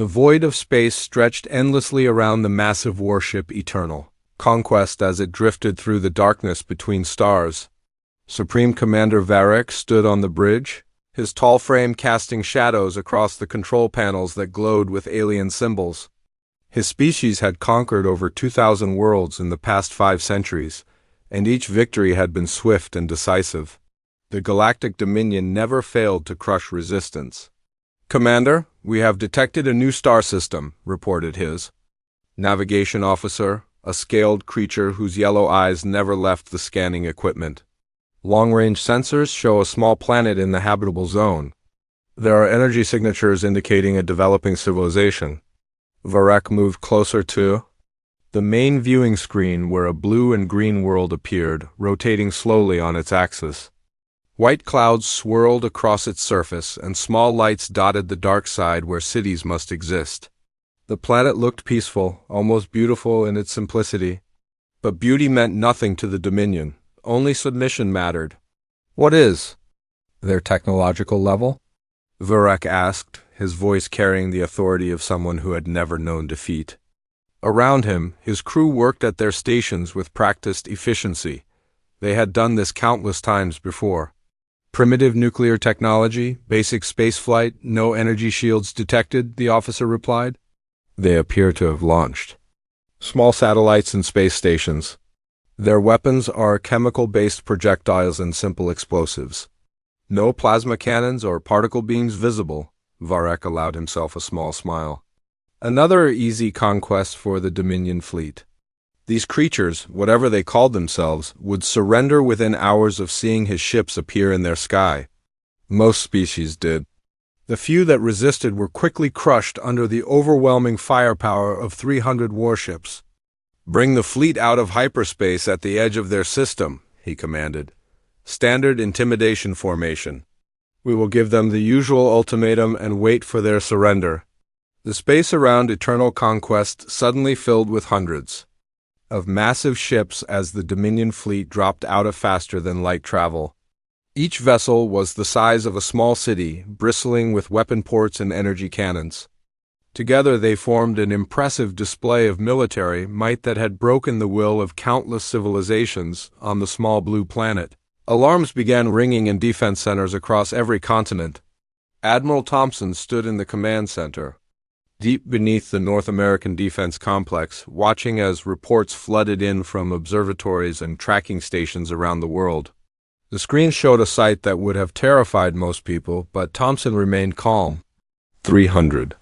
The void of space stretched endlessly around the massive warship Eternal Conquest as it drifted through the darkness between stars. Supreme Commander Varric stood on the bridge, his tall frame casting shadows across the control panels that glowed with alien symbols. His species had conquered over 2,000 worlds in the past 5 centuries, and each victory had been swift and decisive. The Galactic Dominion never failed to crush resistance. "Commander, we have detected a new star system," reported his navigation officer, a scaled creature whose yellow eyes never left the scanning equipment. "Long-range sensors show a small planet in the habitable zone. There are energy signatures indicating a developing civilization." Varric moved closer to the main viewing screen where a blue and green world appeared, rotating slowly on its axis. White clouds swirled across its surface, and small lights dotted the dark side where cities must exist. The planet looked peaceful, almost beautiful in its simplicity. But beauty meant nothing to the Dominion. Only submission mattered. "What is their technological level?" Varric asked, his voice carrying the authority of someone who had never known defeat. Around him, his crew worked at their stations with practiced efficiency. They had done this countless times before. "Primitive nuclear technology, basic spaceflight, no energy shields detected," the officer replied. "They appear to have launched small satellites and space stations. Their weapons are chemical-based projectiles and simple explosives. No plasma cannons or particle beams visible." Varric allowed himself a small smile. Another easy conquest for the Dominion fleet. These creatures, whatever they called themselves, would surrender within hours of seeing his ships appear in their sky. Most species did. The few that resisted were quickly crushed under the overwhelming firepower of 300 warships. "Bring the fleet out of hyperspace at the edge of their system," he commanded. "Standard intimidation formation. We will give them the usual ultimatum and wait for their surrender." The space around Eternal Conquest suddenly filled with hundreds of massive ships as the Dominion fleet dropped out of faster-than-light travel. Each vessel was the size of a small city, bristling with weapon ports and energy cannons. Together they formed an impressive display of military might that had broken the will of countless civilizations on the small blue planet. Alarms began ringing in defense centers across every continent. Admiral Thompson stood in the command center, deep beneath the North American defense complex, watching as reports flooded in from observatories and tracking stations around the world. The screen showed a sight that would have terrified most people, but Thompson remained calm. 300.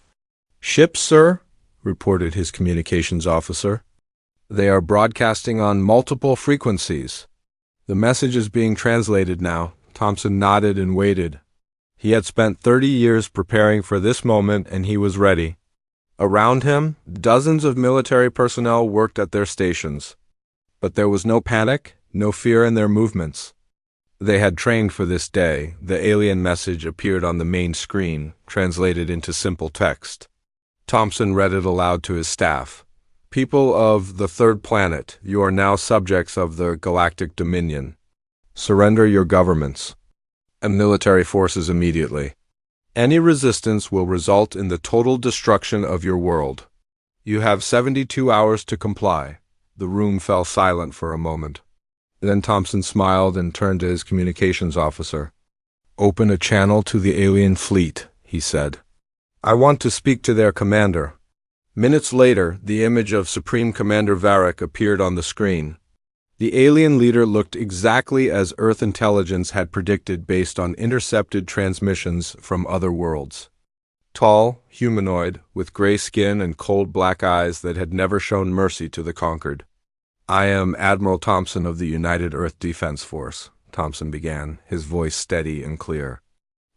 "Ships, sir," reported his communications officer. "They are broadcasting on multiple frequencies." "The message is being translated now." Thompson nodded and waited. He had spent 30 years preparing for this moment, and he was ready. Around him, dozens of military personnel worked at their stations. But there was no panic, no fear in their movements. They had trained for this day. The alien message appeared on the main screen, translated into simple text. Thompson read it aloud to his staff. "People of the third planet, you are now subjects of the Galactic Dominion. Surrender your governments and military forces immediately. Any resistance will result in the total destruction of your world. You have 72 hours to comply." The room fell silent for a moment. Then Thompson smiled and turned to his communications officer. "Open a channel to the alien fleet," he said. "I want to speak to their commander." Minutes later, the image of Supreme Commander Varric appeared on the screen. The alien leader looked exactly as Earth intelligence had predicted based on intercepted transmissions from other worlds. Tall, humanoid, with gray skin and cold black eyes that had never shown mercy to the conquered. "I am Admiral Thompson of the United Earth Defense Force," Thompson began, his voice steady and clear.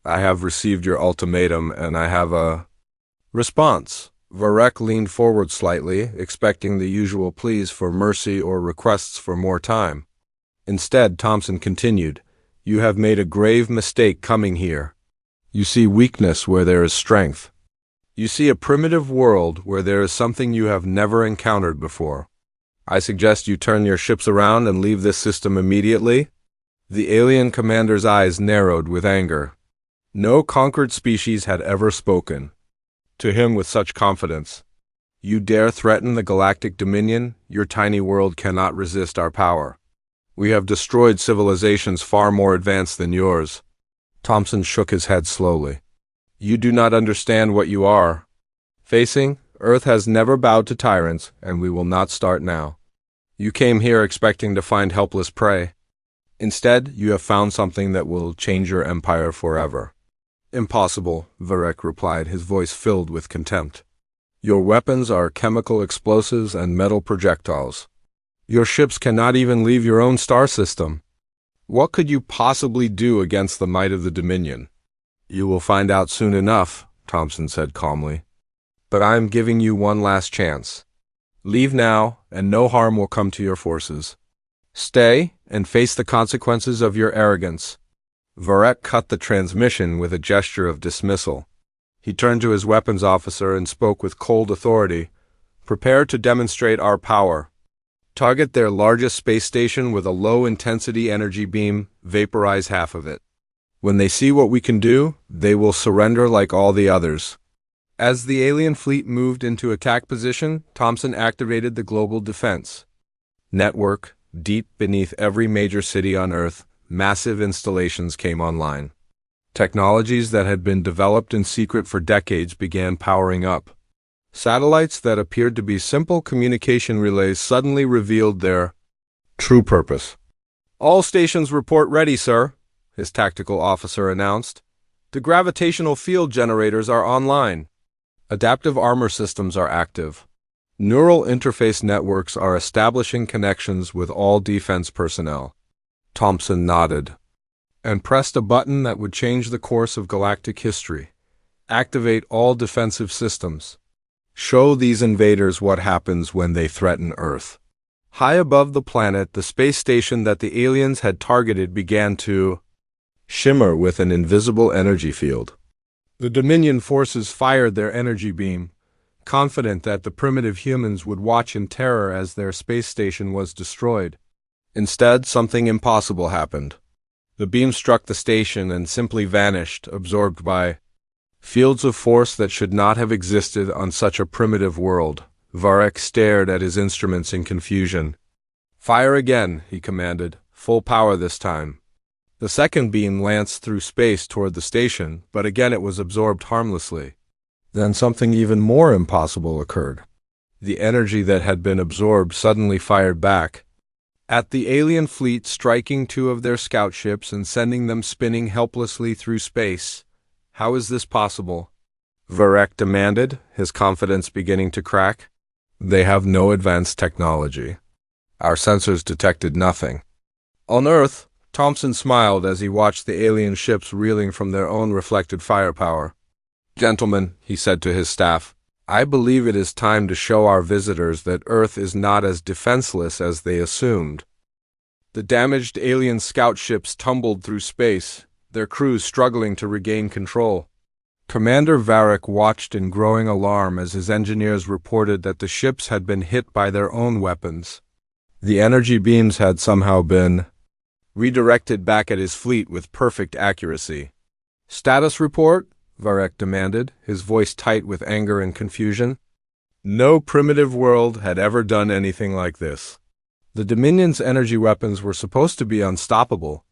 "I have received your ultimatum, and I have a response." Varric leaned forward slightly, expecting the usual pleas for mercy or requests for more time. Instead, Thompson continued, "You have made a grave mistake coming here. You see weakness where there is strength. You see a primitive world where there is something you have never encountered before. I suggest you turn your ships around and leave this system immediately." The alien commander's eyes narrowed with anger. No conquered species had ever spoken. to him with such confidence. "You dare threaten the Galactic Dominion? Your tiny world cannot resist our power. We have destroyed civilizations far more advanced than yours." Thompson shook his head slowly. "You do not understand what you are facing. Earth has never bowed to tyrants, and we will not start now. You came here expecting to find helpless prey. Instead, you have found something that will change your empire forever." "Impossible," Varek replied, his voice filled with contempt. "Your weapons are chemical explosives and metal projectiles. Your ships cannot even leave your own star system. What could you possibly do against the might of the Dominion?" "You will find out soon enough," Thompson said calmly. "But I am giving you one last chance. Leave now, and no harm will come to your forces. Stay, and face the consequences of your arrogance." Varek cut the transmission with a gesture of dismissal. He turned to his weapons officer and spoke with cold authority. "Prepare to demonstrate our power. Target their largest space station with a low-intensity energy beam, vaporize half of it. When they see what we can do, they will surrender like all the others." As the alien fleet moved into attack position, Thompson activated the global defense network. Deep beneath every major city on Earth, massive installations came online. Technologies that had been developed in secret for decades began powering up. Satellites that appeared to be simple communication relays suddenly revealed their true purpose. "All stations report ready, sir," his tactical officer announced. "The gravitational field generators are online. Adaptive armor systems are active. Neural interface networks are establishing connections with all defense personnel." Thompson nodded and pressed a button that would change the course of galactic history. "Activate all defensive systems. Show these invaders what happens when they threaten Earth." High above the planet, the space station that the aliens had targeted began to shimmer with an invisible energy field. The Dominion forces fired their energy beam, confident that the primitive humans would watch in terror as their space station was destroyed. Instead, something impossible happened. The beam struck the station and simply vanished, absorbed by fields of force that should not have existed on such a primitive world. Varek stared at his instruments in confusion. "Fire again," he commanded, "full power this time." The second beam lanced through space toward the station, but again it was absorbed harmlessly. Then something even more impossible occurred. The energy that had been absorbed suddenly fired back at the alien fleet, striking two of their scout ships and sending them spinning helplessly through space. "How is this possible?" Varek demanded, his confidence beginning to crack. "They have no advanced technology. Our sensors detected nothing." On Earth, Thompson smiled as he watched the alien ships reeling from their own reflected firepower. "Gentlemen," he said to his staff, "I believe it is time to show our visitors that Earth is not as defenseless as they assumed." The damaged alien scout ships tumbled through space, their crews struggling to regain control. Commander Varek watched in growing alarm as his engineers reported that the ships had been hit by their own weapons. The energy beams had somehow been redirected back at his fleet with perfect accuracy. "Status report?" Varek demanded, his voice tight with anger and confusion. No primitive world had ever done anything like this. The Dominion's energy weapons were supposed to be unstoppable.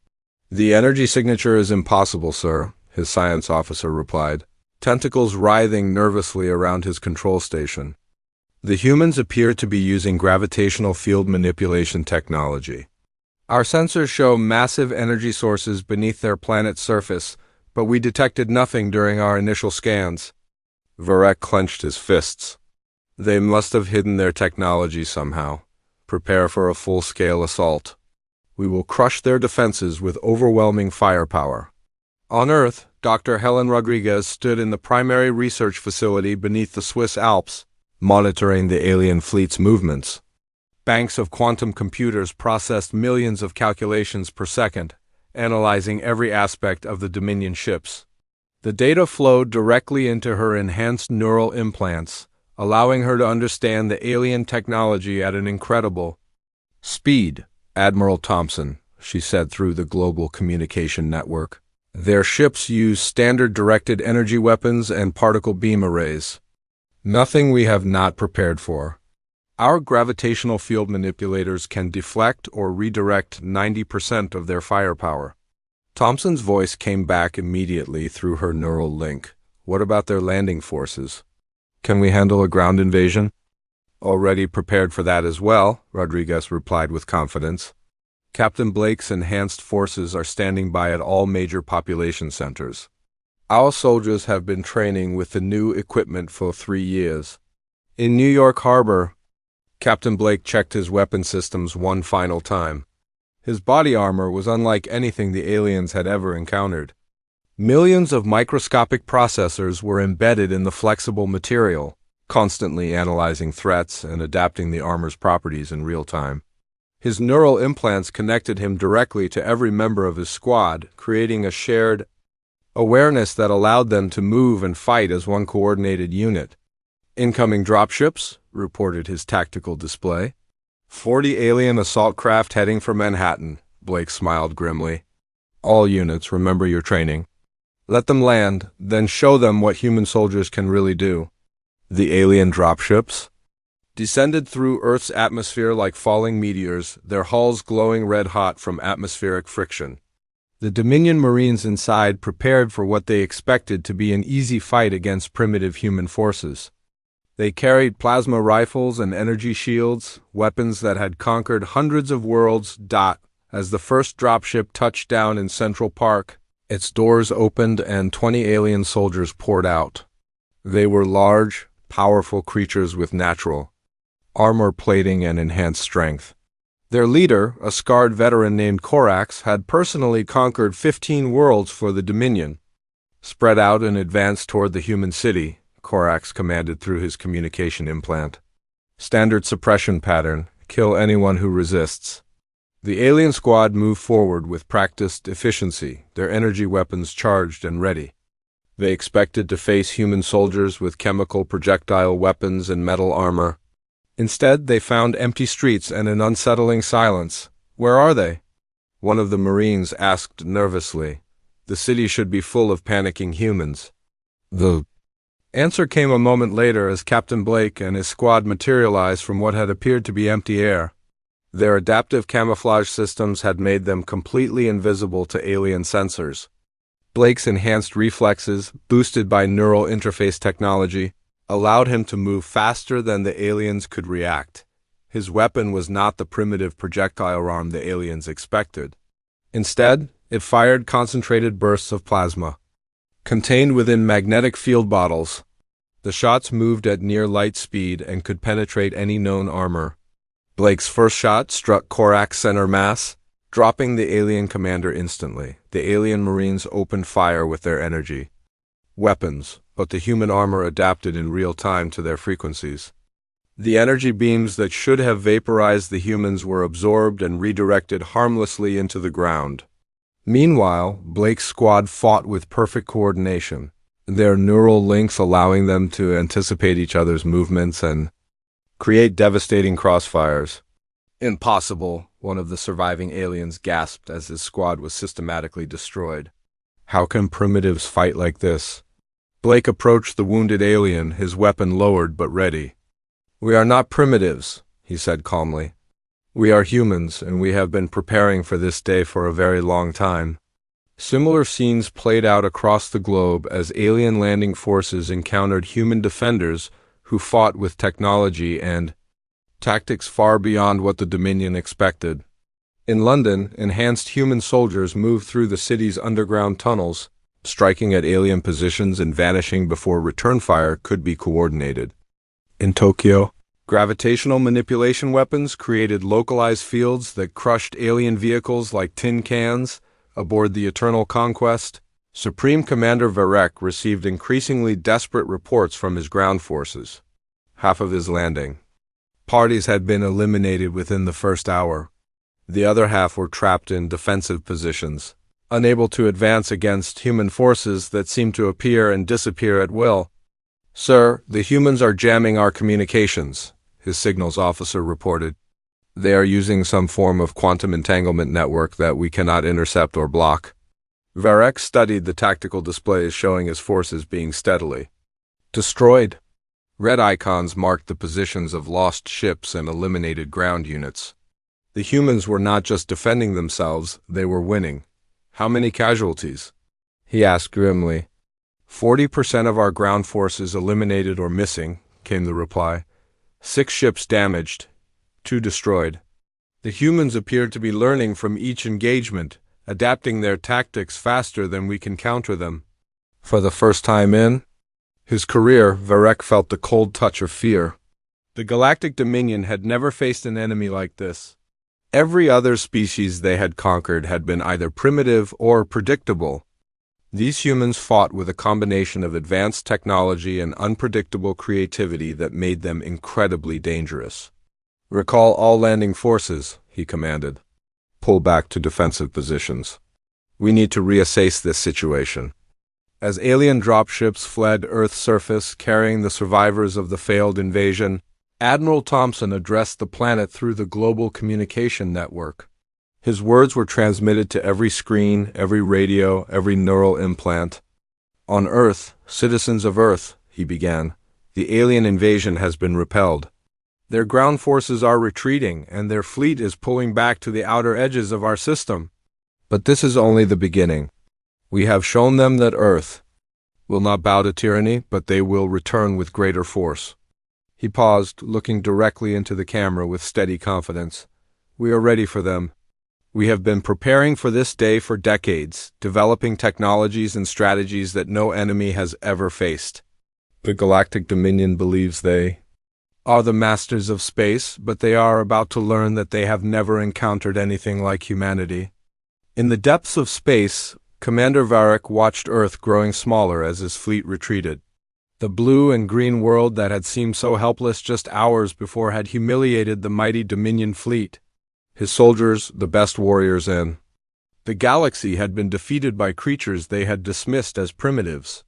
"The energy signature is impossible, sir," his science officer replied, tentacles writhing nervously around his control station. "The humans appear to be using gravitational field manipulation technology. Our sensors show massive energy sources beneath their planet's surface, but we detected nothing during our initial scans." Varek clenched his fists. "They must have hidden their technology somehow. Prepare for a full-scale assault. We will crush their defenses with overwhelming firepower." On Earth, Dr. Helen Rodriguez stood in the primary research facility beneath the Swiss Alps, monitoring the alien fleet's movements. Banks of quantum computers processed millions of calculations per second, analyzing every aspect of the Dominion ships. The data flowed directly into her enhanced neural implants, allowing her to understand the alien technology at an incredible speed. "Admiral Thompson," she said through the global communication network, Their ships use standard directed energy weapons and particle beam arrays. Nothing we have not prepared for. Our gravitational field manipulators can deflect or redirect 90% of their firepower. Thompson's voice came back immediately through her neural link. What about their landing forces? Can we handle a ground invasion? Already prepared for that as well, Rodriguez replied with confidence. Captain Blake's enhanced forces are standing by at all major population centers. Our soldiers have been training with the new equipment for 3 years. In New York Harbor, Captain Blake checked his weapon systems one final time. His body armor was unlike anything the aliens had ever encountered. Millions of microscopic processors were embedded in the flexible material, constantly analyzing threats and adapting the armor's properties in real time. His neural implants connected him directly to every member of his squad, creating a shared awareness that allowed them to move and fight as one coordinated unit. Incoming dropships, reported his tactical display. 40 alien assault craft heading for Manhattan, Blake smiled grimly. All units, remember your training. Let them land, then show them what human soldiers can really do. The alien dropships descended through Earth's atmosphere like falling meteors, their hulls glowing red-hot from atmospheric friction. The Dominion Marines inside prepared for what they expected to be an easy fight against primitive human forces. They carried plasma rifles and energy shields, weapons that had conquered hundreds of worlds. As the first dropship touched down in Central Park, its doors opened and 20 alien soldiers poured out. They were large, powerful creatures with natural armor plating and enhanced strength. Their leader, a scarred veteran named Corax, had personally conquered 15 worlds for the Dominion. Spread out and advanced toward the human city, Corax commanded through his communication implant. Standard suppression pattern, kill anyone who resists. The alien squad moved forward with practiced efficiency, their energy weapons charged and ready. They expected to face human soldiers with chemical projectile weapons and metal armor. Instead, they found empty streets and an unsettling silence. Where are they? One of the Marines asked nervously. The city should be full of panicking humans. The answer came a moment later as Captain Blake and his squad materialized from what had appeared to be empty air. Their adaptive camouflage systems had made them completely invisible to alien sensors. Blake's enhanced reflexes, boosted by neural interface technology, allowed him to move faster than the aliens could react. His weapon was not the primitive projectile arm the aliens expected. Instead, it fired concentrated bursts of plasma. Contained within magnetic field bottles, the shots moved at near light speed and could penetrate any known armor. Blake's first shot struck Corax center mass, dropping the alien commander instantly. The alien Marines opened fire with their energy weapons, but the human armor adapted in real time to their frequencies. The energy beams that should have vaporized the humans were absorbed and redirected harmlessly into the ground. Meanwhile, Blake's squad fought with perfect coordination, their neural links allowing them to anticipate each other's movements and create devastating crossfires. Impossible, one of the surviving aliens gasped as his squad was systematically destroyed. How can primitives fight like this? Blake approached the wounded alien, his weapon lowered but ready. We are not primitives, he said calmly. We are humans, and we have been preparing for this day for a very long time. Similar scenes played out across the globe as alien landing forces encountered human defenders who fought with technology and tactics far beyond what the Dominion expected. In London, enhanced human soldiers moved through the city's underground tunnels, striking at alien positions and vanishing before return fire could be coordinated. In Tokyo, gravitational manipulation weapons created localized fields that crushed alien vehicles like tin cans. Aboard the Eternal Conquest, Supreme Commander Varek received increasingly desperate reports from his ground forces. Half of his landing parties had been eliminated within the first hour. The other half were trapped in defensive positions, unable to advance against human forces that seemed to appear and disappear at will. Sir, the humans are jamming our communications, his signals officer reported. They are using some form of quantum entanglement network that we cannot intercept or block. Varek studied the tactical displays showing his forces being steadily destroyed. Red icons marked the positions of lost ships and eliminated ground units. The humans were not just defending themselves, they were winning. How many casualties? He asked grimly. 40% of our ground forces eliminated or missing, came the reply. 6 ships damaged, 2 destroyed. The humans appeared to be learning from each engagement, adapting their tactics faster than we can counter them. For the first time in his career, Varek felt the cold touch of fear. The Galactic Dominion had never faced an enemy like this. Every other species they had conquered had been either primitive or predictable. These humans fought with a combination of advanced technology and unpredictable creativity that made them incredibly dangerous. Recall all landing forces, he commanded. Pull back to defensive positions. We need to reassess this situation. As alien dropships fled Earth's surface carrying the survivors of the failed invasion, Admiral Thompson addressed the planet through the global communication network. His words were transmitted to every screen, every radio, every neural implant. On Earth, citizens of Earth, he began, the alien invasion has been repelled. Their ground forces are retreating, and their fleet is pulling back to the outer edges of our system. But this is only the beginning. We have shown them that Earth will not bow to tyranny, but they will return with greater force. He paused, looking directly into the camera with steady confidence. We are ready for them. We have been preparing for this day for decades, developing technologies and strategies that no enemy has ever faced. The Galactic Dominion believes they are the masters of space, but they are about to learn that they have never encountered anything like humanity. In the depths of space, Commander Varek watched Earth growing smaller as his fleet retreated. The blue and green world that had seemed so helpless just hours before had humiliated the mighty Dominion fleet. His soldiers, the best warriors in the galaxy, had been defeated by creatures they had dismissed as primitives.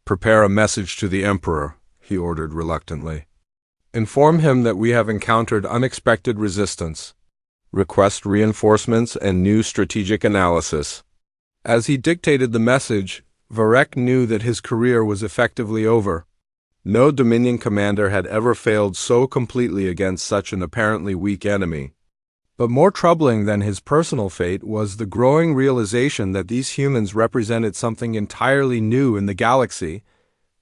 Prepare a message to the Emperor, he ordered reluctantly. Inform him that we have encountered unexpected resistance. Request reinforcements and new strategic analysis. As he dictated the message, Varek knew that his career was effectively over. No Dominion commander had ever failed so completely against such an apparently weak enemy. But more troubling than his personal fate was the growing realization that these humans represented something entirely new in the galaxy.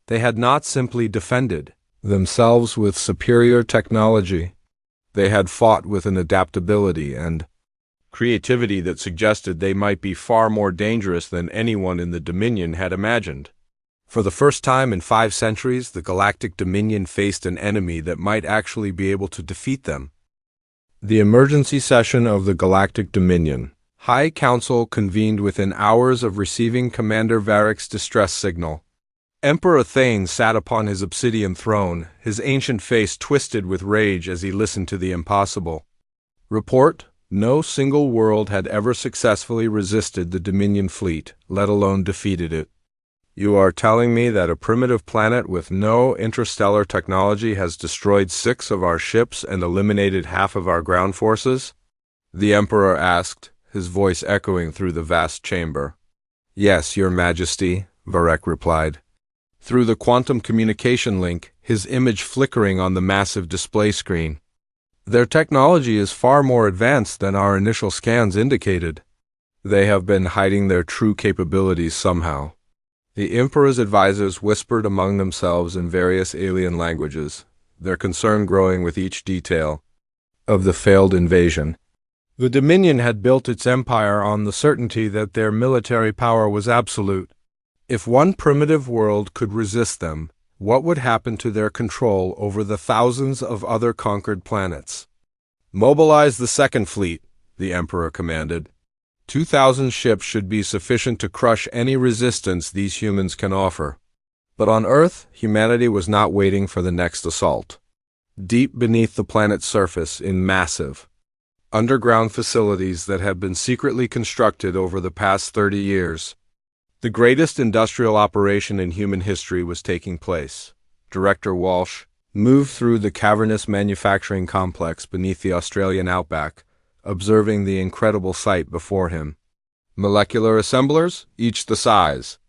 They had not simply defended themselves with superior technology. They had fought with an adaptability and creativity that suggested they might be far more dangerous than anyone in the Dominion had imagined. For the first time in 5 centuries, the Galactic Dominion faced an enemy that might actually be able to defeat them. The emergency session of the Galactic Dominion. High Council convened within hours of receiving Commander Varek's distress signal. Emperor Thane sat upon his obsidian throne, his ancient face twisted with rage as he listened to the impossible. Report: no single world had ever successfully resisted the Dominion fleet, let alone defeated it. You are telling me that a primitive planet with no interstellar technology has destroyed 6 of our ships and eliminated half of our ground forces? The Emperor asked, his voice echoing through the vast chamber. Yes, Your Majesty, Varek replied. Through the quantum communication link, his image flickering on the massive display screen. Their technology is far more advanced than our initial scans indicated. They have been hiding their true capabilities somehow. The Emperor's advisors whispered among themselves in various alien languages, their concern growing with each detail of the failed invasion. The Dominion had built its empire on the certainty that their military power was absolute. If one primitive world could resist them, what would happen to their control over the thousands of other conquered planets? Mobilize the Second Fleet, the Emperor commanded. 2,000 ships should be sufficient to crush any resistance these humans can offer. But on Earth, humanity was not waiting for the next assault. Deep beneath the planet's surface, in massive underground facilities that had been secretly constructed over the past 30 years, the greatest industrial operation in human history was taking place. Director Walsh moved through the cavernous manufacturing complex beneath the Australian outback, observing the incredible sight before him. Molecular assemblers, each the size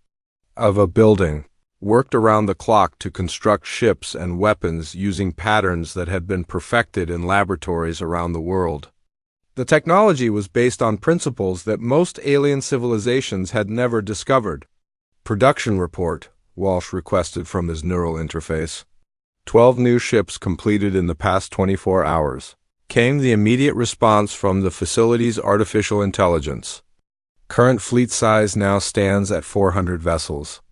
of a building, worked around the clock to construct ships and weapons using patterns that had been perfected in laboratories around the world. The technology was based on principles that most alien civilizations had never discovered. Production report, Walsh requested from his neural interface. 12 new ships completed in the past 24 hours. Came the immediate response from the facility's artificial intelligence. Current fleet size now stands at 400 vessels.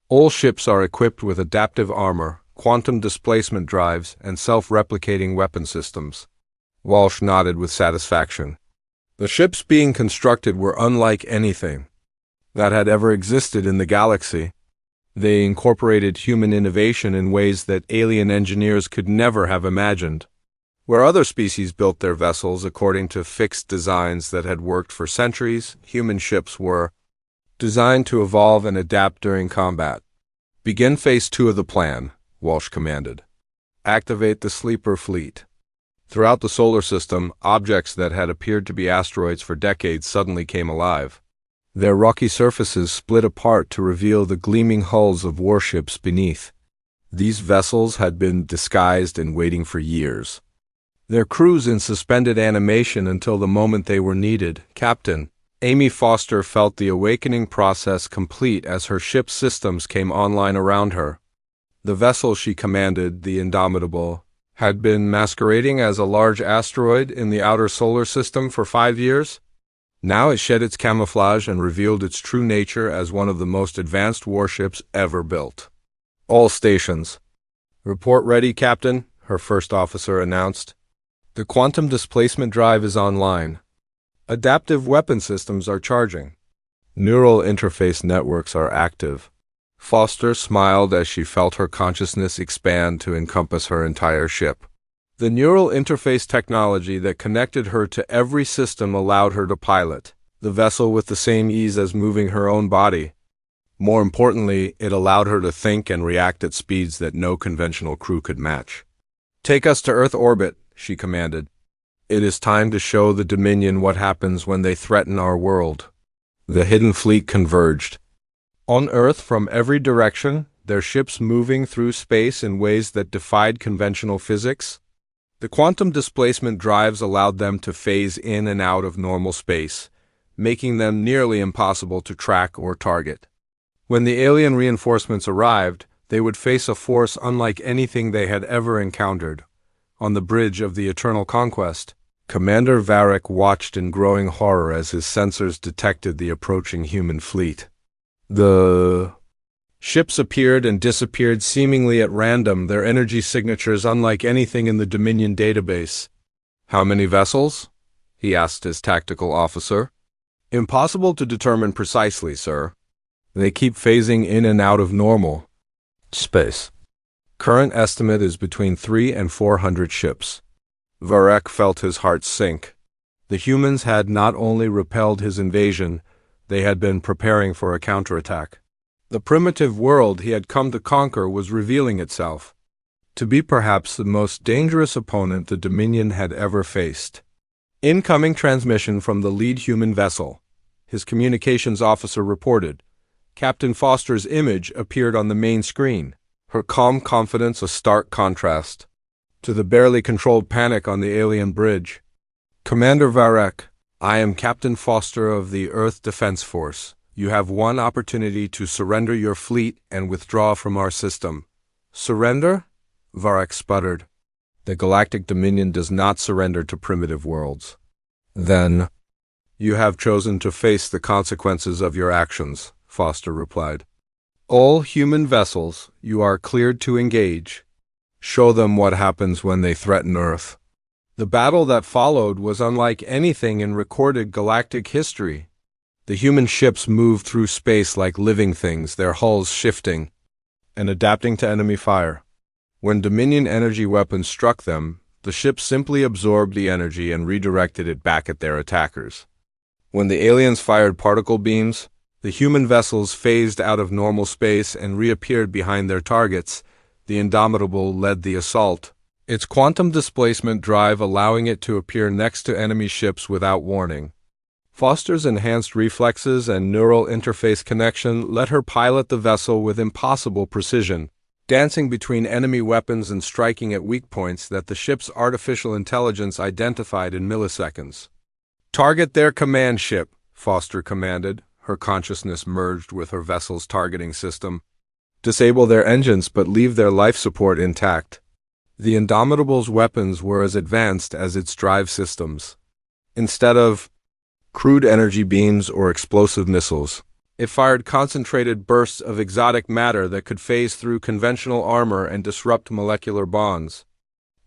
All ships are equipped with adaptive armor, quantum displacement drives, and self-replicating weapon systems. Walsh nodded with satisfaction. The ships being constructed were unlike anything that had ever existed in the galaxy. They incorporated human innovation in ways that alien engineers could never have imagined. Where other species built their vessels according to fixed designs that had worked for centuries, human ships were designed to evolve and adapt during combat. Begin Phase 2 of the plan, Walsh commanded. Activate the sleeper fleet. Throughout the solar system, objects that had appeared to be asteroids for decades suddenly came alive. Their rocky surfaces split apart to reveal the gleaming hulls of warships beneath. These vessels had been disguised and waiting for years. Their crews in suspended animation until the moment they were needed. Captain Amy Foster felt the awakening process complete as her ship's systems came online around her. The vessel she commanded, the Indomitable, had been masquerading as a large asteroid in the outer solar system for 5 years. Now it shed its camouflage and revealed its true nature as one of the most advanced warships ever built. All stations. Report ready, Captain, her first officer announced. The quantum displacement drive is online. Adaptive weapon systems are charging. Neural interface networks are active. Foster smiled as she felt her consciousness expand to encompass her entire ship. The neural interface technology that connected her to every system allowed her to pilot the vessel with the same ease as moving her own body. More importantly, it allowed her to think and react at speeds that no conventional crew could match. Take us to Earth orbit, she commanded. It is time to show the Dominion what happens when they threaten our world. The hidden fleet converged. On Earth from every direction, their ships moving through space in ways that defied conventional physics. The quantum displacement drives allowed them to phase in and out of normal space, making them nearly impossible to track or target. When the alien reinforcements arrived, they would face a force unlike anything they had ever encountered. On the bridge of the Eternal Conquest, Commander Varric watched in growing horror as his sensors detected the approaching human fleet. The ships appeared and disappeared seemingly at random, their energy signatures unlike anything in the Dominion database. How many vessels? He asked his tactical officer. Impossible to determine precisely, sir. They keep phasing in and out of normal space. Current estimate is between 300 and 400 ships. Varric felt his heart sink. The humans had not only repelled his invasion, they had been preparing for a counterattack. The primitive world he had come to conquer was revealing itself to be perhaps the most dangerous opponent the Dominion had ever faced. Incoming transmission from the lead human vessel, his communications officer reported. Captain Foster's image appeared on the main screen, her calm confidence a stark contrast to the barely controlled panic on the alien bridge. Commander Varric, I am Captain Foster of the Earth Defense Force. You have one opportunity to surrender your fleet and withdraw from our system. Surrender? Varric sputtered. The Galactic Dominion does not surrender to primitive worlds. Then, you have chosen to face the consequences of your actions, Foster replied. All human vessels, you are cleared to engage. Show them what happens when they threaten Earth. The battle that followed was unlike anything in recorded galactic history. The human ships moved through space like living things, their hulls shifting and adapting to enemy fire. When Dominion energy weapons struck them, the ships simply absorbed the energy and redirected it back at their attackers. When the aliens fired particle beams, the human vessels phased out of normal space and reappeared behind their targets. The Indomitable led the assault, its quantum displacement drive allowing it to appear next to enemy ships without warning. Foster's enhanced reflexes and neural interface connection let her pilot the vessel with impossible precision, dancing between enemy weapons and striking at weak points that the ship's artificial intelligence identified in milliseconds. "Target their command ship," Foster commanded, her consciousness merged with her vessel's targeting system. "Disable their engines but leave their life support intact." The Indomitable's weapons were as advanced as its drive systems. Instead of crude energy beams or explosive missiles, it fired concentrated bursts of exotic matter that could phase through conventional armor and disrupt molecular bonds.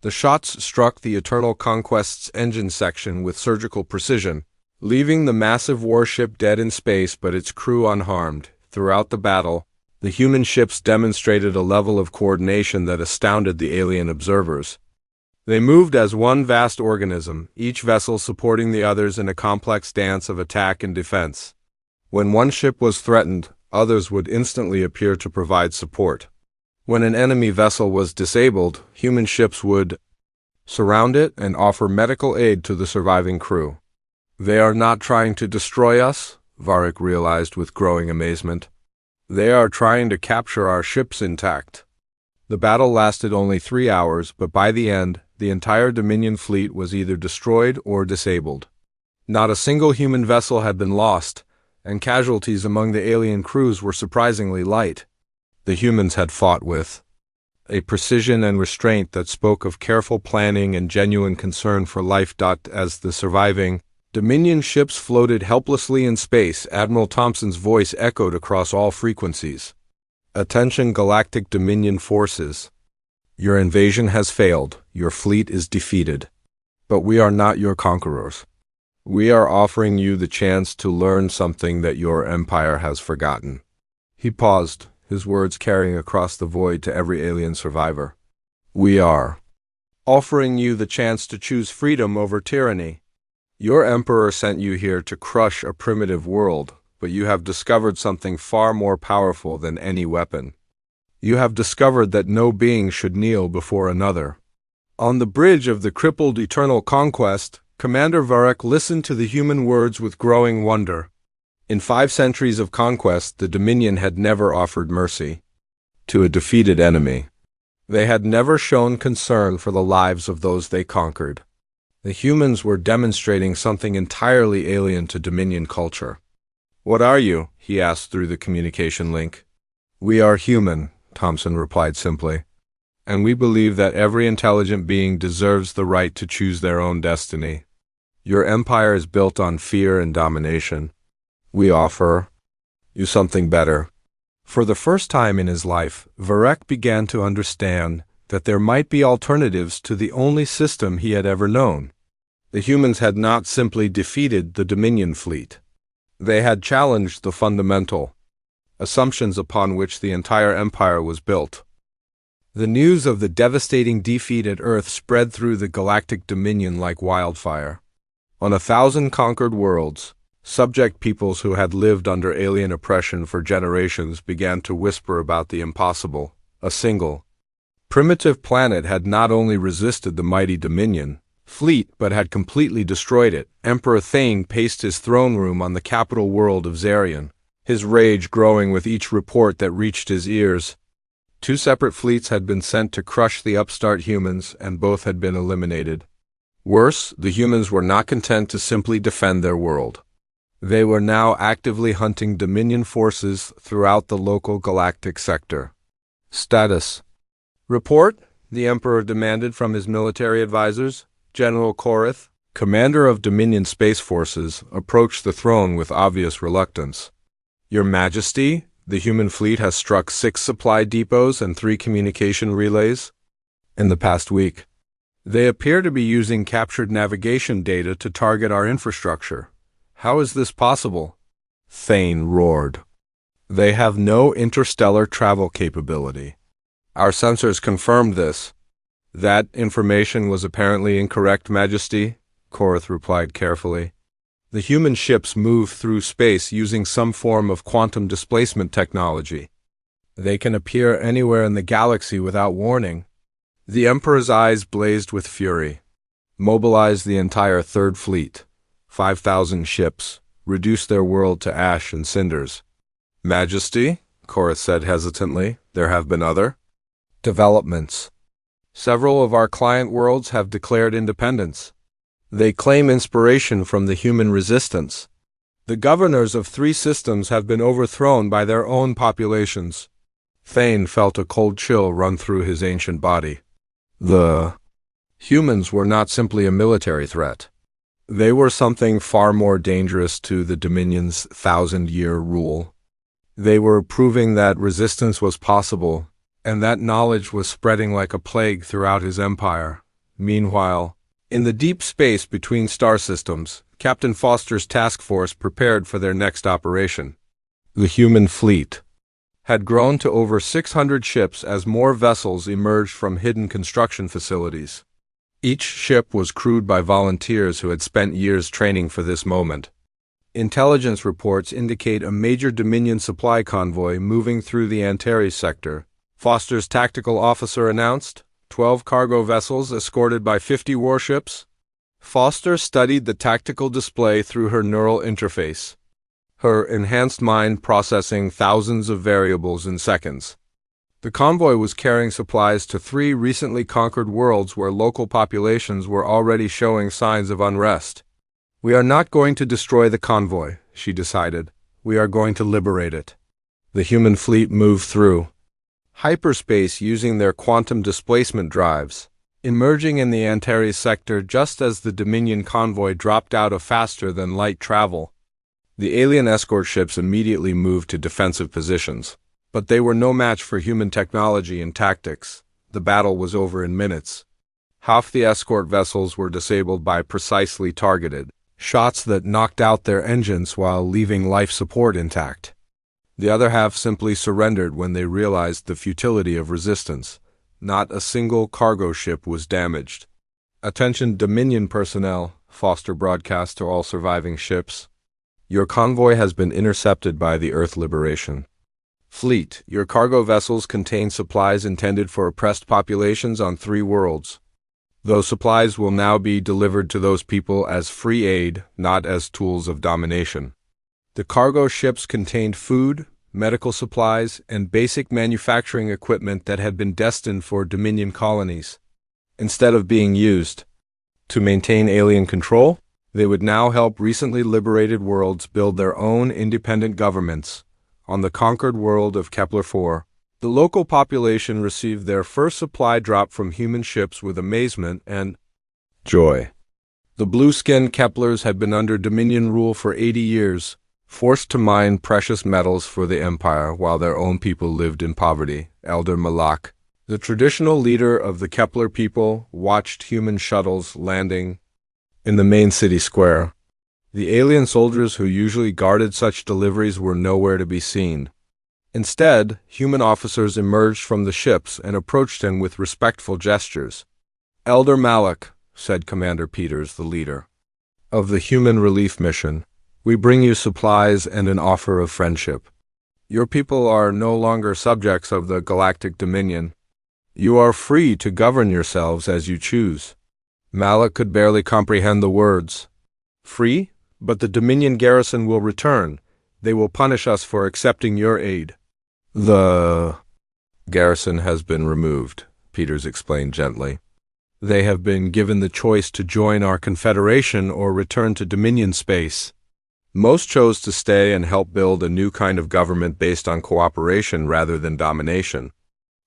The shots struck the Eternal Conquest's engine section with surgical precision, leaving the massive warship dead in space but its crew unharmed. Throughout the battle, the human ships demonstrated a level of coordination that astounded the alien observers. They moved as one vast organism, each vessel supporting the others in a complex dance of attack and defense. When one ship was threatened, others would instantly appear to provide support. When an enemy vessel was disabled, human ships would surround it and offer medical aid to the surviving crew. "They are not trying to destroy us," Varric realized with growing amazement. "They are trying to capture our ships intact." The battle lasted only 3 hours, but by the end, the entire Dominion fleet was either destroyed or disabled. Not a single human vessel had been lost, and casualties among the alien crews were surprisingly light. The humans had fought with a precision and restraint that spoke of careful planning and genuine concern for life. As the surviving Dominion ships floated helplessly in space, Admiral Thompson's voice echoed across all frequencies. "Attention Galactic Dominion forces. Your invasion has failed, your fleet is defeated. But we are not your conquerors. We are offering you the chance to learn something that your empire has forgotten." He paused, his words carrying across the void to every alien survivor. "We are offering you the chance to choose freedom over tyranny. Your emperor sent you here to crush a primitive world, but you have discovered something far more powerful than any weapon. You have discovered that no being should kneel before another." On the bridge of the crippled Eternal Conquest, Commander Varric listened to the human words with growing wonder. In 5 centuries of conquest, the Dominion had never offered mercy to a defeated enemy. They had never shown concern for the lives of those they conquered. The humans were demonstrating something entirely alien to Dominion culture. "What are you?" he asked through the communication link. "We are human," Thompson replied simply, "and we believe that every intelligent being deserves the right to choose their own destiny. Your empire is built on fear and domination. We offer you something better." For the first time in his life, Varric began to understand that there might be alternatives to the only system he had ever known. The humans had not simply defeated the Dominion fleet. They had challenged the fundamental assumptions upon which the entire empire was built. The news of the devastating defeat at Earth spread through the Galactic Dominion like wildfire. On 1,000 conquered worlds, subject peoples who had lived under alien oppression for generations began to whisper about the impossible. A single, primitive planet had not only resisted the mighty Dominion fleet, but had completely destroyed it. Emperor Thane paced his throne room on the capital world of Zarian, his rage growing with each report that reached his ears. 2 separate fleets had been sent to crush the upstart humans, and both had been eliminated. Worse, the humans were not content to simply defend their world. They were now actively hunting Dominion forces throughout the local galactic sector. "Status report," the Emperor demanded from his military advisors. General Korath, commander of Dominion Space Forces, approached the throne with obvious reluctance. "Your Majesty, the human fleet has struck 6 supply depots and 3 communication relays in the past week. They appear to be using captured navigation data to target our infrastructure. How is this possible?" Thane roared. "They have no interstellar travel capability. Our sensors confirmed this." "That information was apparently incorrect, Majesty," Korath replied carefully. "The human ships move through space using some form of quantum displacement technology. They can appear anywhere in the galaxy without warning." The Emperor's eyes blazed with fury. "Mobilize the entire Third Fleet. 5,000 ships, reduced their world to ash and cinders. Majesty, Chorus said hesitantly, there have been other developments. Several of our client worlds have declared independence. They claim inspiration from the human resistance. The governors of 3 systems have been overthrown by their own populations. Thane felt a cold chill run through his ancient body. The humans were not simply a military threat. They were something far more dangerous to the Dominion's 1,000-year rule. They were proving that resistance was possible, and that knowledge was spreading like a plague throughout his empire. Meanwhile, in the deep space between star systems, Captain Foster's task force prepared for their next operation. The human fleet had grown to over 600 ships as more vessels emerged from hidden construction facilities. Each ship was crewed by volunteers who had spent years training for this moment. Intelligence reports indicate a major Dominion supply convoy moving through the Antares sector. Foster's tactical officer announced, 12 cargo vessels escorted by 50 warships. Foster studied the tactical display through her neural interface, her enhanced mind processing thousands of variables in seconds. The convoy was carrying supplies to 3 recently conquered worlds where local populations were already showing signs of unrest. We are not going to destroy the convoy, she decided. We are going to liberate it. The human fleet moved through hyperspace using their quantum displacement drives, emerging in the Antares sector just as the Dominion convoy dropped out of faster-than-light travel. The alien escort ships immediately moved to defensive positions, but they were no match for human technology and tactics. The battle was over in minutes. Half the escort vessels were disabled by precisely targeted shots that knocked out their engines while leaving life support intact. The other half simply surrendered when they realized the futility of resistance. Not a single cargo ship was damaged. Attention Dominion personnel, Foster broadcast to all surviving ships. Your convoy has been intercepted by the Earth Liberation Fleet. Your cargo vessels contain supplies intended for oppressed populations on 3 worlds. Those supplies will now be delivered to those people as free aid, not as tools of domination. The cargo ships contained food, medical supplies, and basic manufacturing equipment that had been destined for Dominion colonies. Instead of being used to maintain alien control, they would now help recently liberated worlds build their own independent governments. On the conquered world of Kepler-4, the local population received their first supply drop from human ships with amazement and joy. The blue-skinned Keplers had been under Dominion rule for 80 years, forced to mine precious metals for the Empire while their own people lived in poverty. Elder Malak, the traditional leader of the Kepler people, watched human shuttles landing in the main city square. The alien soldiers who usually guarded such deliveries were nowhere to be seen. Instead, human officers emerged from the ships and approached him with respectful gestures. Elder Malak, said Commander Peters, the leader of the Human Relief Mission, we bring you supplies and an offer of friendship. Your people are no longer subjects of the Galactic Dominion. You are free to govern yourselves as you choose. Malak could barely comprehend the words. Free? But the Dominion garrison will return. They will punish us for accepting your aid. The garrison has been removed, Peters explained gently. They have been given the choice to join our confederation or return to Dominion space. Most chose to stay and help build a new kind of government based on cooperation rather than domination.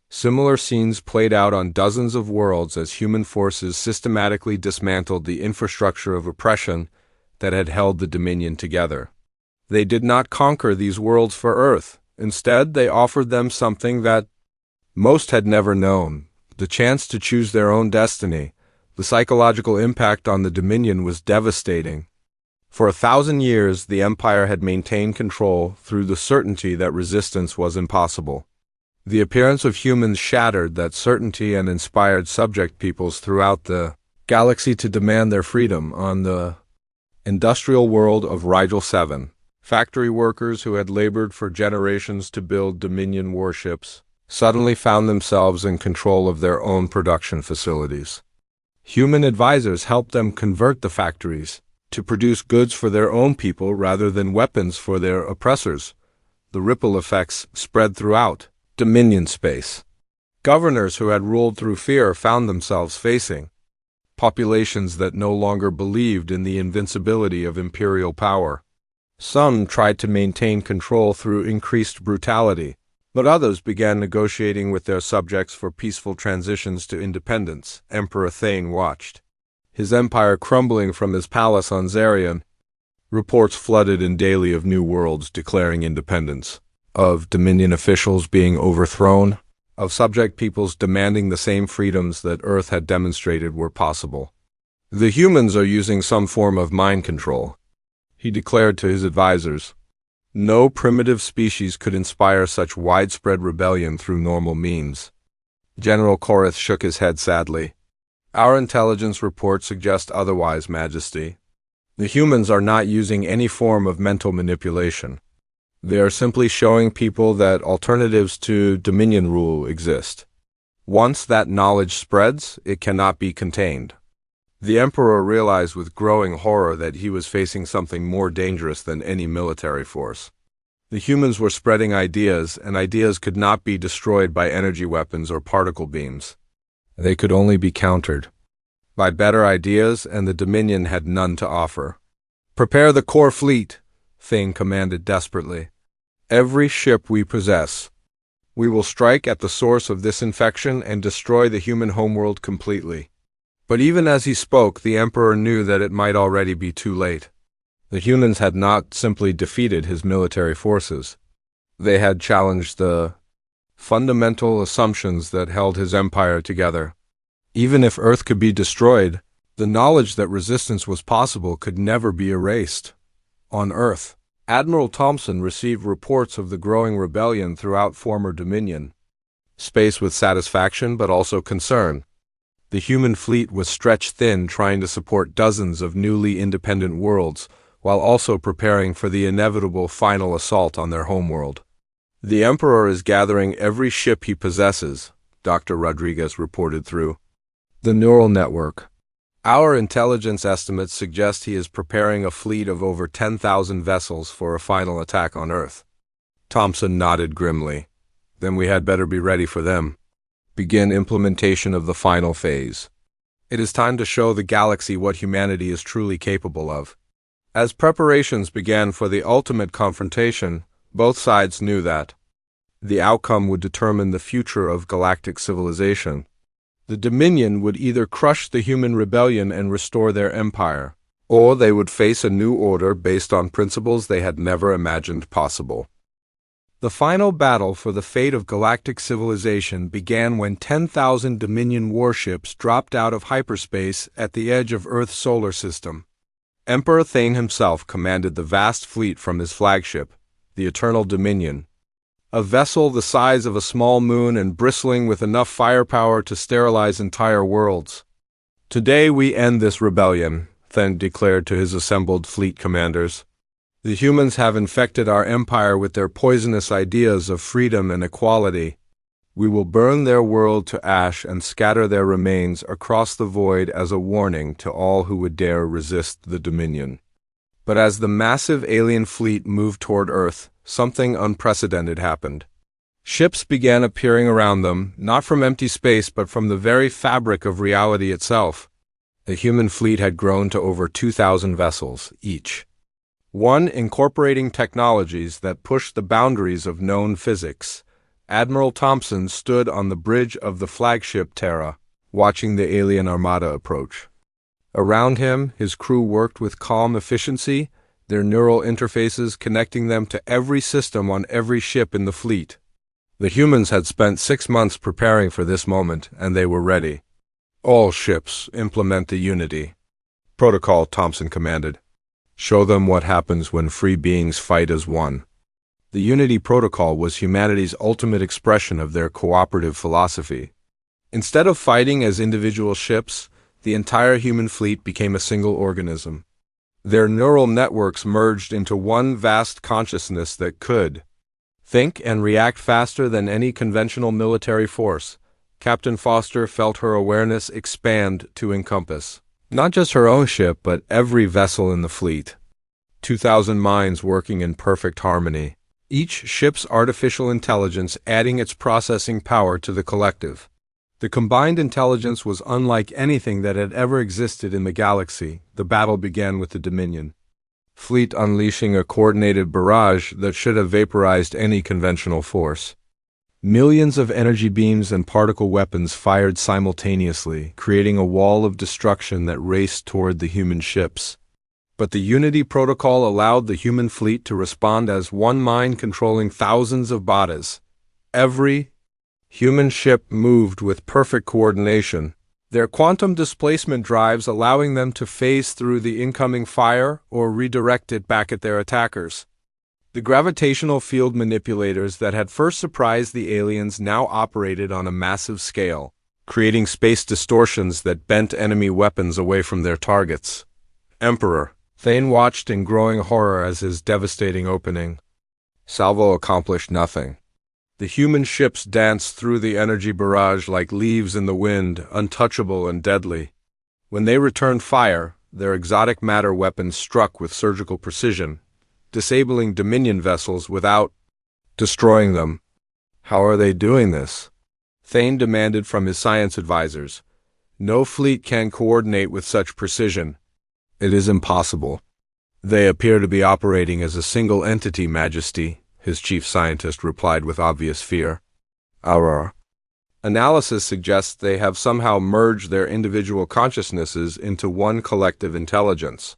Similar scenes played out on dozens of worlds as human forces systematically dismantled the infrastructure of oppression that had held the Dominion together. They did not conquer these worlds for Earth. Instead, they offered them something that most had never known, the chance to choose their own destiny. The psychological impact on the Dominion was devastating. For 1,000 years, the Empire had maintained control through the certainty that resistance was impossible. The appearance of humans shattered that certainty and inspired subject peoples throughout the galaxy to demand their freedom. On the industrial world of Rigel 7, factory workers who had labored for generations to build Dominion warships suddenly found themselves in control of their own production facilities. Human advisors helped them convert the factories, to produce goods for their own people rather than weapons for their oppressors. The ripple effects spread throughout Dominion space. Governors who had ruled through fear found themselves facing populations that no longer believed in the invincibility of imperial power. Some tried to maintain control through increased brutality, but others began negotiating with their subjects for peaceful transitions to independence. Emperor Thane watched his empire crumbling from his palace on Zarian. Reports flooded in daily of new worlds declaring independence, of Dominion officials being overthrown, of subject peoples demanding the same freedoms that Earth had demonstrated were possible. The humans are using some form of mind control, he declared to his advisors. No primitive species could inspire such widespread rebellion through normal means. General Korath shook his head sadly. Our intelligence reports suggest otherwise, Majesty. The humans are not using any form of mental manipulation. They are simply showing people that alternatives to Dominion rule exist. Once that knowledge spreads, it cannot be contained. The Emperor realized with growing horror that he was facing something more dangerous than any military force. The humans were spreading ideas, and ideas could not be destroyed by energy weapons or particle beams. They could only be countered by better ideas, and the Dominion had none to offer. Prepare the core fleet, Thane commanded desperately. Every ship we possess. We will strike at the source of this infection and destroy the human homeworld completely. But even as he spoke, the Emperor knew that it might already be too late. The humans had not simply defeated his military forces. They had challenged the fundamental assumptions that held his empire together. Even if Earth could be destroyed, the knowledge that resistance was possible could never be erased. On Earth, Admiral Thompson received reports of the growing rebellion throughout former Dominion. Space with satisfaction but also concern. The human fleet was stretched thin trying to support dozens of newly independent worlds, while also preparing for the inevitable final assault on their homeworld. The Emperor is gathering every ship he possesses, Dr. Rodriguez reported through the neural network. Our intelligence estimates suggest he is preparing a fleet of over 10,000 vessels for a final attack on Earth. Thompson nodded grimly. Then we had better be ready for them. Begin implementation of the final phase. It is time to show the galaxy what humanity is truly capable of. As preparations began for the ultimate confrontation, both sides knew that the outcome would determine the future of galactic civilization. The Dominion would either crush the human rebellion and restore their empire, or they would face a new order based on principles they had never imagined possible. The final battle for the fate of galactic civilization began when 10,000 Dominion warships dropped out of hyperspace at the edge of Earth's solar system. Emperor Thane himself commanded the vast fleet from his flagship, the Eternal Dominion, a vessel the size of a small moon and bristling with enough firepower to sterilize entire worlds. Today we end this rebellion, Thane declared to his assembled fleet commanders. The humans have infected our empire with their poisonous ideas of freedom and equality. We will burn their world to ash and scatter their remains across the void as a warning to all who would dare resist the Dominion. But as the massive alien fleet moved toward Earth, something unprecedented happened. Ships began appearing around them, not from empty space but from the very fabric of reality itself. The human fleet had grown to over 2,000 vessels, each one incorporating technologies that pushed the boundaries of known physics. Admiral Thompson stood on the bridge of the flagship Terra, watching the alien armada approach. Around him, his crew worked with calm efficiency, their neural interfaces connecting them to every system on every ship in the fleet. The humans had spent 6 months preparing for this moment, and they were ready. All ships implement the Unity protocol, Thompson commanded. Show them what happens when free beings fight as one. The Unity protocol was humanity's ultimate expression of their cooperative philosophy. Instead of fighting as individual ships, the entire human fleet became a single organism. Their neural networks merged into one vast consciousness that could think and react faster than any conventional military force. Captain Foster felt her awareness expand to encompass Not just her own ship, but every vessel in the fleet. 2,000 minds working in perfect harmony. Each ship's artificial intelligence adding its processing power to the collective. The combined intelligence was unlike anything that had ever existed in the galaxy. The battle began with the Dominion fleet unleashing a coordinated barrage that should have vaporized any conventional force. Millions of energy beams and particle weapons fired simultaneously, creating a wall of destruction that raced toward the human ships. But the Unity Protocol allowed the human fleet to respond as one mind controlling thousands of bodies. Every human ship moved with perfect coordination, their quantum displacement drives allowing them to phase through the incoming fire or redirect it back at their attackers. The gravitational field manipulators that had first surprised the aliens now operated on a massive scale, creating space distortions that bent enemy weapons away from their targets. Emperor Thane watched in growing horror as his devastating opening salvo accomplished nothing. The human ships danced through the energy barrage like leaves in the wind, untouchable and deadly. When they returned fire, their exotic matter weapons struck with surgical precision, disabling Dominion vessels without destroying them. How are they doing this? Thane demanded from his science advisors. No fleet can coordinate with such precision. It is impossible. They appear to be operating as a single entity, Majesty, his chief scientist replied with obvious fear. Our analysis suggests they have somehow merged their individual consciousnesses into one collective intelligence.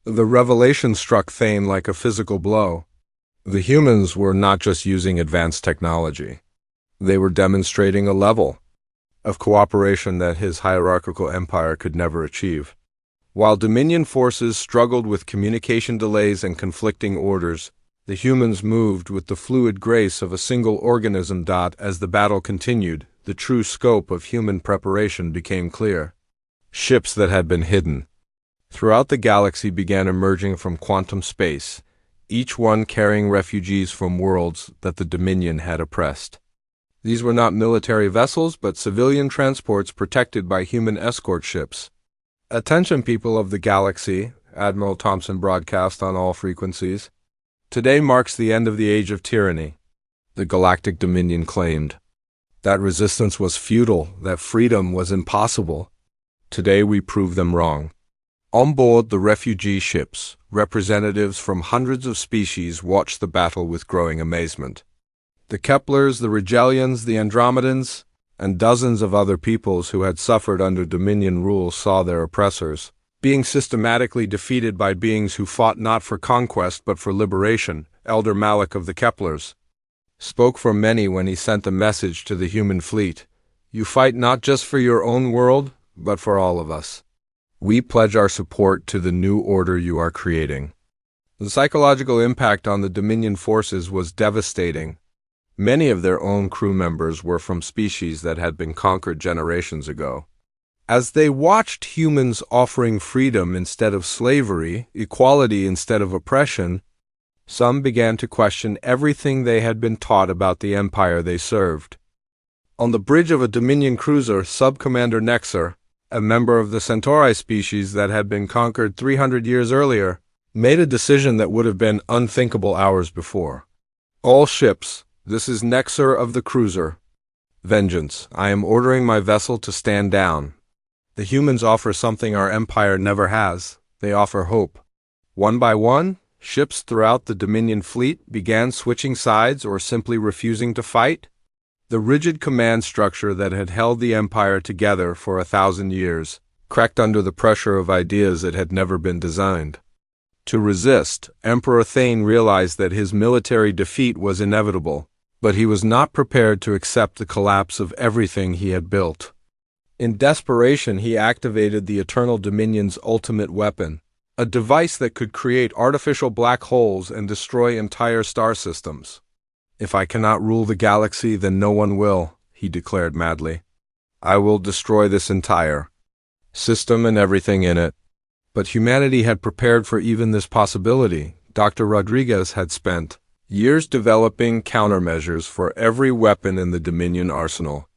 The revelation struck Thane like a physical blow. The humans were not just using advanced technology. They were demonstrating a level of cooperation that his hierarchical empire could never achieve. While Dominion forces struggled with communication delays and conflicting orders, the humans moved with the fluid grace of a single organism. As the battle continued, the true scope of human preparation became clear. Ships that had been hidden throughout the galaxy began emerging from quantum space, each one carrying refugees from worlds that the Dominion had oppressed. These were not military vessels, but civilian transports protected by human escort ships. Attention, people of the galaxy, Admiral Thompson broadcast on all frequencies. Today marks the end of the age of tyranny. The Galactic Dominion claimed that resistance was futile, that freedom was impossible. Today we prove them wrong. On board the refugee ships, representatives from hundreds of species watched the battle with growing amazement. The Keplers, the Rigelians, the Andromedans, and dozens of other peoples who had suffered under Dominion rule saw their oppressors being systematically defeated by beings who fought not for conquest but for liberation. Elder Malik of the Keplers spoke for many when he sent a message to the human fleet. You fight not just for your own world, but for all of us. We pledge our support to the new order you are creating. The psychological impact on the Dominion forces was devastating. Many of their own crew members were from species that had been conquered generations ago. As they watched humans offering freedom instead of slavery, equality instead of oppression, some began to question everything they had been taught about the empire they served. On the bridge of a Dominion cruiser, Sub-Commander Nexer, a member of the Centauri species that had been conquered 300 years earlier, made a decision that would have been unthinkable hours before. All ships, this is Nexer of the cruiser. Vengeance, I am ordering my vessel to stand down. The humans offer something our empire never has. They offer hope. One by one, ships throughout the Dominion fleet began switching sides or simply refusing to fight. The rigid command structure that had held the empire together for 1,000 years cracked under the pressure of ideas that had never been designed. To resist, Emperor Thane realized that his military defeat was inevitable, but he was not prepared to accept the collapse of everything he had built. In desperation, he activated the Eternal Dominion's ultimate weapon, a device that could create artificial black holes and destroy entire star systems. If I cannot rule the galaxy, then no one will, he declared madly. I will destroy this entire system and everything in it. But humanity had prepared for even this possibility. Dr. Rodriguez had spent years developing countermeasures for every weapon in the Dominion arsenal.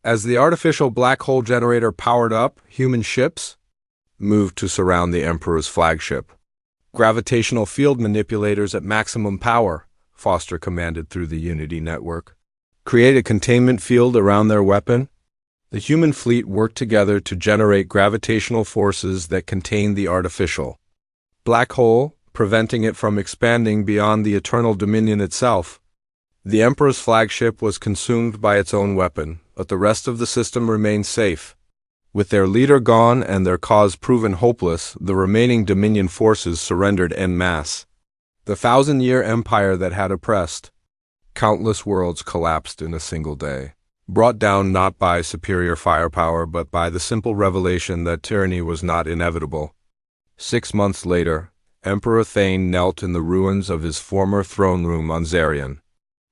As the artificial black hole generator powered up human ships, moved to surround the Emperor's flagship. "Gravitational field manipulators at maximum power," Foster commanded through the Unity network. "Create a containment field around their weapon." The human fleet worked together to generate gravitational forces that contained the artificial black hole, preventing it from expanding beyond the eternal dominion itself. The Emperor's flagship was consumed by its own weapon, but the rest of the system remained safe. With their leader gone and their cause proven hopeless, the remaining Dominion forces surrendered en masse. The 1,000-year empire that had oppressed countless worlds collapsed in a single day, brought down not by superior firepower but by the simple revelation that tyranny was not inevitable. 6 months later, Emperor Thane knelt in the ruins of his former throne room on Zarian.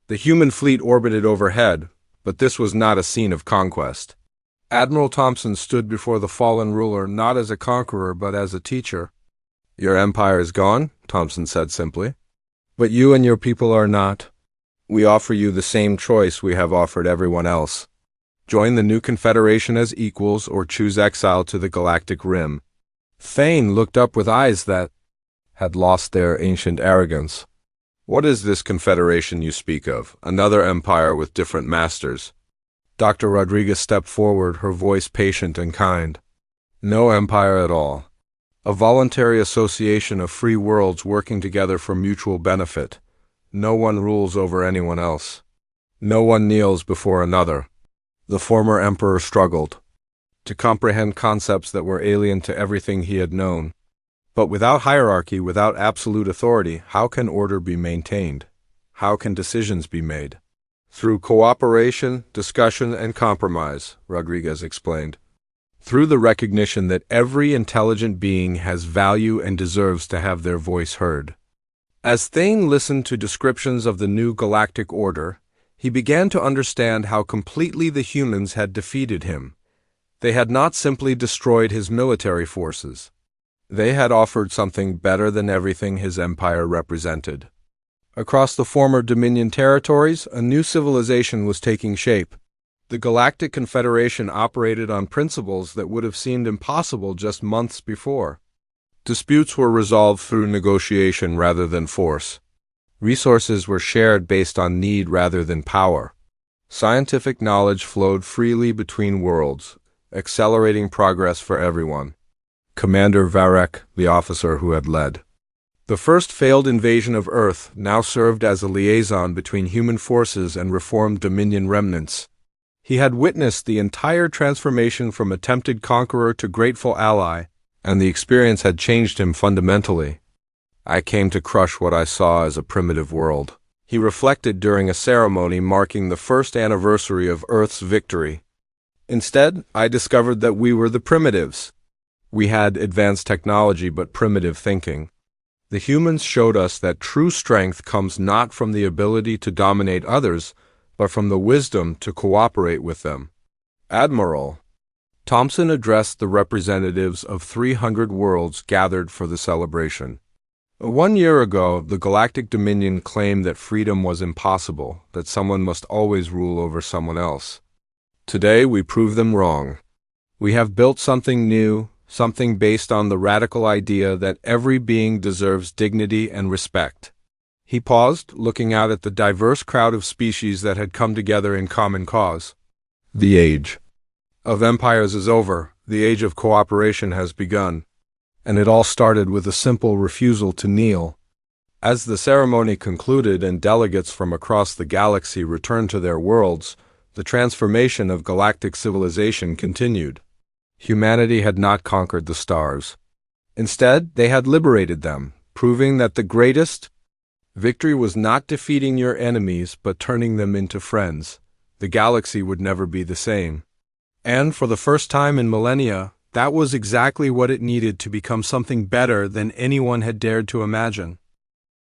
The human fleet orbited overhead, but this was not a scene of conquest. Admiral Thompson stood before the fallen ruler not as a conqueror but as a teacher. "Your empire is gone," Thompson said simply. "But you and your people are not. We offer you the same choice we have offered everyone else. Join the new confederation as equals or choose exile to the Galactic Rim." Thane looked up with eyes that had lost their ancient arrogance. "What is this confederation you speak of? Another empire with different masters?" Dr. Rodriguez stepped forward, her voice patient and kind. "No empire at all. A voluntary association of free worlds working together for mutual benefit. No one rules over anyone else. No one kneels before another." The former emperor struggled to comprehend concepts that were alien to everything he had known. But without hierarchy, without absolute authority, how can order be maintained? How can decisions be made? "Through cooperation, discussion, and compromise," Rodriguez explained. "Through the recognition that every intelligent being has value and deserves to have their voice heard." As Thane listened to descriptions of the new galactic order, he began to understand how completely the humans had defeated him. They had not simply destroyed his military forces. They had offered something better than everything his empire represented. Across the former Dominion territories, a new civilization was taking shape. The Galactic Confederation operated on principles that would have seemed impossible just months before. Disputes were resolved through negotiation rather than force. Resources were shared based on need rather than power. Scientific knowledge flowed freely between worlds, accelerating progress for everyone. Commander Varek, the officer who had led the first failed invasion of Earth, now served as a liaison between human forces and reformed Dominion remnants. He had witnessed the entire transformation from attempted conqueror to grateful ally, and the experience had changed him fundamentally. "I came to crush what I saw as a primitive world," he reflected during a ceremony marking the first anniversary of Earth's victory. "Instead, I discovered that we were the primitives. We had advanced technology but primitive thinking. The humans showed us that true strength comes not from the ability to dominate others, but from the wisdom to cooperate with them." "Admiral," Thompson addressed the representatives of 300 worlds gathered for the celebration. "1 year ago, the Galactic Dominion claimed that freedom was impossible, that someone must always rule over someone else. Today, we prove them wrong. We have built something new, something based on the radical idea that every being deserves dignity and respect." He paused, looking out at the diverse crowd of species that had come together in common cause. "The age of empires is over. The age of cooperation has begun." And it all started with a simple refusal to kneel. As the ceremony concluded and delegates from across the galaxy returned to their worlds, the transformation of galactic civilization continued. Humanity had not conquered the stars. Instead, they had liberated them, proving that the greatest victory was not defeating your enemies, but turning them into friends. The galaxy would never be the same. And for the first time in millennia, that was exactly what it needed to become something better than anyone had dared to imagine.